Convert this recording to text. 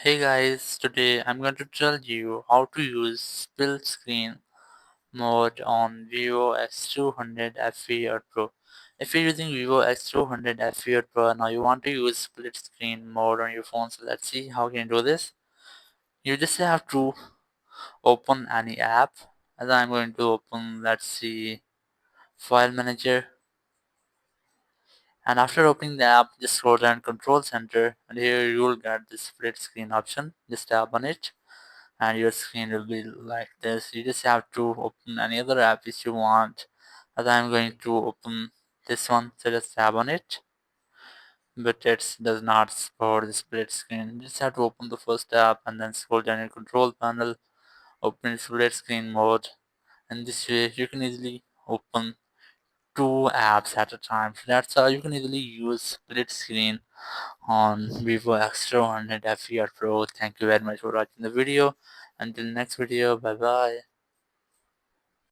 Hey guys, today I'm going to tell you how to use split screen mode on vivo X200 FE or Pro. If you're using vivo X200 FE or Pro now you want to use split screen mode on your phone, so let's see how can you do this. You just have to open any app, as I'm going to open, let's see, file manager, and after opening the app just scroll down control center and here you will get this split screen option. Just tap on it and your screen will be like this. You just have to open any other app if you want, as I'm going to open this one, so just tap on it, but it does not support the split screen. You just have to open the first app and then scroll down your control panel, open split screen mode, and this way you can easily open two apps at a time. So that's how you can easily use split screen on vivo X200 FE Pro. Thank you very much for watching the video. Until next video, bye bye.